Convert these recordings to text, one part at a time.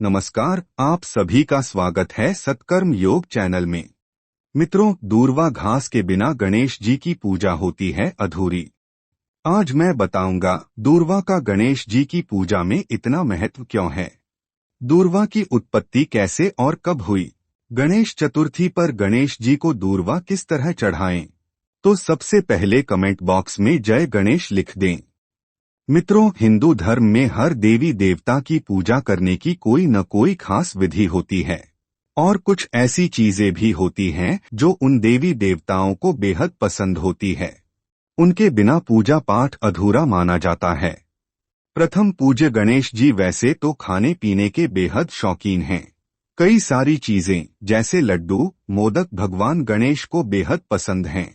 नमस्कार, आप सभी का स्वागत है सत्कर्म योग चैनल में। मित्रों, दूर्वा घास के बिना गणेश जी की पूजा होती है अधूरी। आज मैं बताऊंगा दूर्वा का गणेश जी की पूजा में इतना महत्व क्यों है, दूर्वा की उत्पत्ति कैसे और कब हुई, गणेश चतुर्थी पर गणेश जी को दूर्वा किस तरह चढ़ाएं। तो सबसे पहले कमेंट बॉक्स में जय गणेश लिख दें। मित्रों, हिंदू धर्म में हर देवी देवता की पूजा करने की कोई न कोई खास विधि होती है और कुछ ऐसी चीजें भी होती हैं जो उन देवी देवताओं को बेहद पसंद होती है। उनके बिना पूजा पाठ अधूरा माना जाता है। प्रथम पूज्य गणेश जी वैसे तो खाने पीने के बेहद शौकीन हैं। कई सारी चीजें जैसे लड्डू, मोदक भगवान गणेश को बेहद पसंद हैं।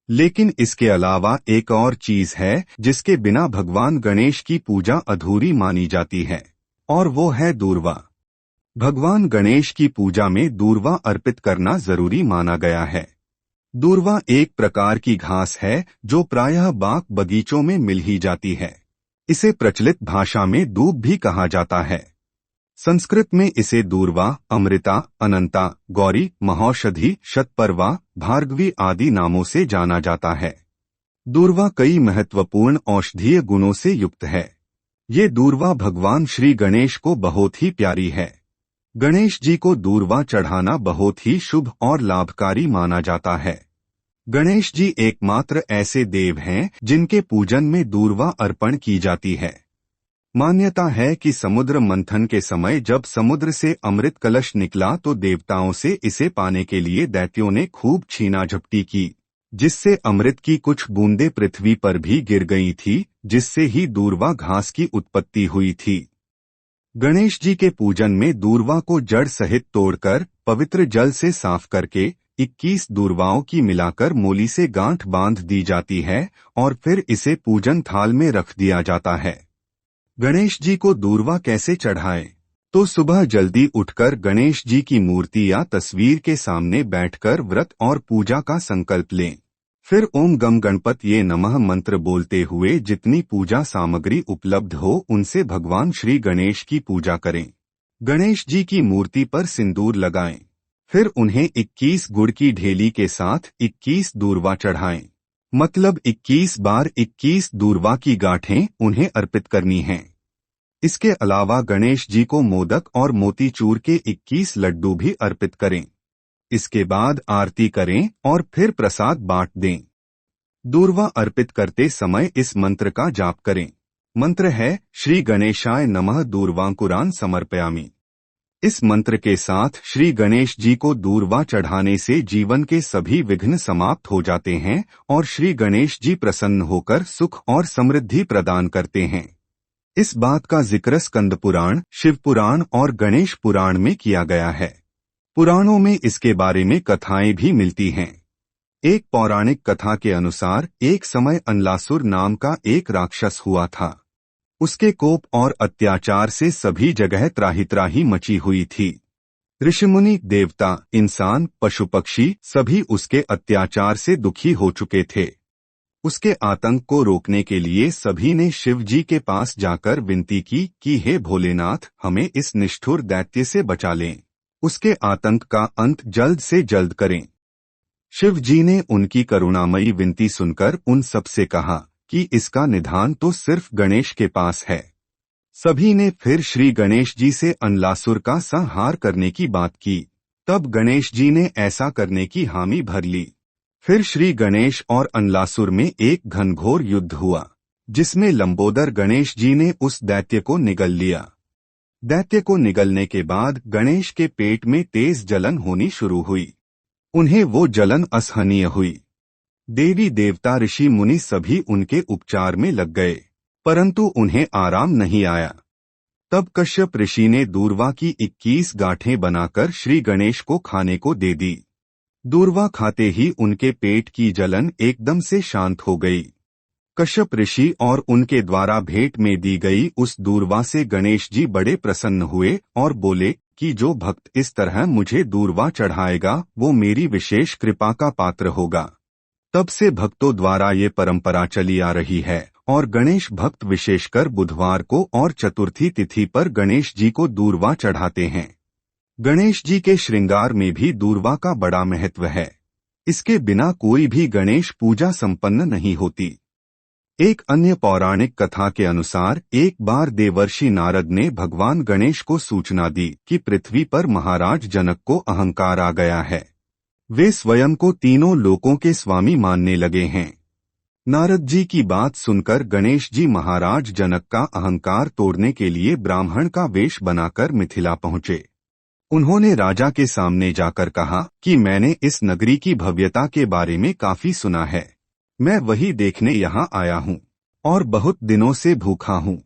लेकिन इसके अलावा एक और चीज है जिसके बिना भगवान गणेश की पूजा अधूरी मानी जाती है, और वो है दूर्वा। भगवान गणेश की पूजा में दूर्वा अर्पित करना जरूरी माना गया है। दूर्वा एक प्रकार की घास है जो प्रायः बाग बगीचों में मिल ही जाती है। इसे प्रचलित भाषा में दूब भी कहा जाता है। संस्कृत में इसे दूर्वा, अमृता, अनंता, गौरी, महौषधि, शतपर्वा, भार्गवी आदि नामों से जाना जाता है। दूर्वा कई महत्वपूर्ण औषधीय गुणों से युक्त है। ये दूर्वा भगवान श्री गणेश को बहुत ही प्यारी है। गणेश जी को दूर्वा चढ़ाना बहुत ही शुभ और लाभकारी माना जाता है। गणेश जी एकमात्र ऐसे देव हैं जिनके पूजन में दूर्वा अर्पण की जाती है। मान्यता है कि समुद्र मंथन के समय जब समुद्र से अमृत कलश निकला तो देवताओं से इसे पाने के लिए दैत्यों ने खूब छीना झपटी की, जिससे अमृत की कुछ बूंदें पृथ्वी पर भी गिर गई थी, जिससे ही दूर्वा घास की उत्पत्ति हुई थी। गणेश जी के पूजन में दूर्वा को जड़ सहित तोड़कर पवित्र जल से साफ करके 21 दूर्वाओं की मिलाकर मोली से गांठ बांध दी जाती है और फिर इसे पूजन थाल में रख दिया जाता है। गणेश जी को दूर्वा कैसे चढ़ाएं? तो सुबह जल्दी उठकर गणेश जी की मूर्ति या तस्वीर के सामने बैठकर व्रत और पूजा का संकल्प लें। फिर ओम गम गणपतये नमः मंत्र बोलते हुए जितनी पूजा सामग्री उपलब्ध हो उनसे भगवान श्री गणेश की पूजा करें। गणेश जी की मूर्ति पर सिंदूर लगाएं। फिर उन्हें 21 गुड़ की ढेली के साथ 21 दूर्वा चढ़ाएं। मतलब 21 बार 21 दूर्वा की गांठें उन्हें अर्पित करनी हैं। इसके अलावा गणेश जी को मोदक और मोतीचूर के 21 लड्डू भी अर्पित करें। इसके बाद आरती करें और फिर प्रसाद बांट दें। दूर्वा अर्पित करते समय इस मंत्र का जाप करें। मंत्र है श्री गणेशाय नमः दूर्वांकुरान समर्पयामि। इस मंत्र के साथ श्री गणेश जी को दूर्वा चढ़ाने से जीवन के सभी विघ्न समाप्त हो जाते हैं और श्री गणेश जी प्रसन्न होकर सुख और समृद्धि प्रदान करते हैं। इस बात का जिक्र स्कंद पुराण, शिव पुराण और गणेश पुराण में किया गया है। पुराणों में इसके बारे में कथाएं भी मिलती हैं। एक पौराणिक कथा के अनुसार एक समय अनलासुर नाम का एक राक्षस हुआ था। उसके कोप और अत्याचार से सभी जगह त्राही त्राही मची हुई थी। ऋषिमुनि, देवता, इंसान, पशु पक्षी सभी उसके अत्याचार से दुखी हो चुके थे। उसके आतंक को रोकने के लिए सभी ने शिव जी के पास जाकर विनती की कि हे भोलेनाथ, हमें इस निष्ठुर दैत्य से बचा लें। उसके आतंक का अंत जल्द से जल्द करें। शिव जी ने उनकी करुणामयी विनती सुनकर उन सबसे कहा कि इसका निदान तो सिर्फ गणेश के पास है। सभी ने फिर श्री गणेश जी से अनलासुर का संहार करने की बात की। तब गणेश जी ने ऐसा करने की हामी भर ली। फिर श्री गणेश और अनलासुर में एक घनघोर युद्ध हुआ, जिसमें लंबोदर गणेश जी ने उस दैत्य को निगल लिया। दैत्य को निगलने के बाद गणेश के पेट में तेज जलन होनी शुरू हुई। उन्हें वो जलन असहनीय हुई। देवी देवता, ऋषि मुनि सभी उनके उपचार में लग गए, परंतु उन्हें आराम नहीं आया। तब कश्यप ऋषि ने दूर्वा की 21 गांठें बनाकर श्री गणेश को खाने को दे दी। दूर्वा खाते ही उनके पेट की जलन एकदम से शांत हो गई। कश्यप ऋषि और उनके द्वारा भेंट में दी गई उस दूर्वा से गणेश जी बड़े प्रसन्न हुए और बोले कि जो भक्त इस तरह मुझे दूर्वा चढ़ाएगा वो मेरी विशेष कृपा का पात्र होगा। तब से भक्तों द्वारा ये परंपरा चली आ रही है और गणेश भक्त विशेषकर बुधवार को और चतुर्थी तिथि पर गणेश जी को दूर्वा चढ़ाते हैं। गणेश जी के श्रृंगार में भी दूर्वा का बड़ा महत्व है। इसके बिना कोई भी गणेश पूजा संपन्न नहीं होती। एक अन्य पौराणिक कथा के अनुसार एक बार देवर्षि नारद ने भगवान गणेश को सूचना दी कि पृथ्वी पर महाराज जनक को अहंकार आ गया है। वे स्वयं को तीनों लोकों के स्वामी मानने लगे हैं। नारद जी की बात सुनकर गणेश जी महाराज जनक का अहंकार तोड़ने के लिए ब्राह्मण का वेश बनाकर मिथिला पहुंचे। उन्होंने राजा के सामने जाकर कहा कि मैंने इस नगरी की भव्यता के बारे में काफी सुना है। मैं वही देखने यहाँ आया हूँ और बहुत दिनों से भूखा हूँ।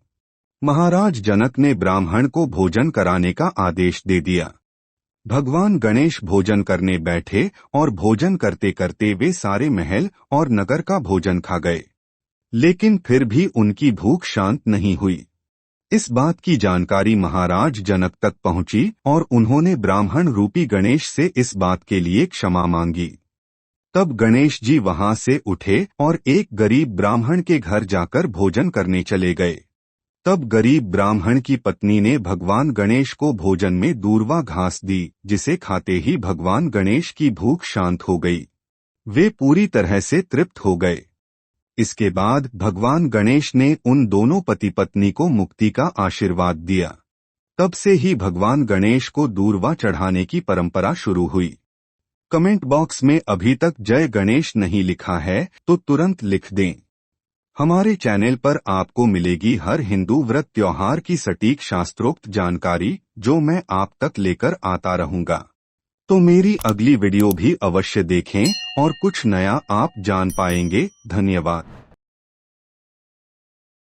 महाराज जनक ने ब्राह्मण को भोजन कराने का आदेश दे दिया। भगवान गणेश भोजन करने बैठे और भोजन करते करते वे सारे महल और नगर का भोजन खा गए, लेकिन फिर भी उनकी भूख शांत नहीं हुई। इस बात की जानकारी महाराज जनक तक पहुंची और उन्होंने ब्राह्मण रूपी गणेश से इस बात के लिए क्षमा मांगी। तब गणेश जी वहां से उठे और एक गरीब ब्राह्मण के घर जाकर भोजन करने चले गए। तब गरीब ब्राह्मण की पत्नी ने भगवान गणेश को भोजन में दूर्वा घास दी, जिसे खाते ही भगवान गणेश की भूख शांत हो गई। वे पूरी तरह से तृप्त हो गए। इसके बाद भगवान गणेश ने उन दोनों पति पत्नी को मुक्ति का आशीर्वाद दिया। तब से ही भगवान गणेश को दूर्वा चढ़ाने की परंपरा शुरू हुई। कमेंट बॉक्स में अभी तक जय गणेश नहीं लिखा है तो तुरंत लिख दें। हमारे चैनल पर आपको मिलेगी हर हिंदू व्रत त्योहार की सटीक शास्त्रोक्त जानकारी, जो मैं आप तक लेकर आता रहूंगा। तो मेरी अगली वीडियो भी अवश्य देखें और कुछ नया आप जान पाएंगे। धन्यवाद।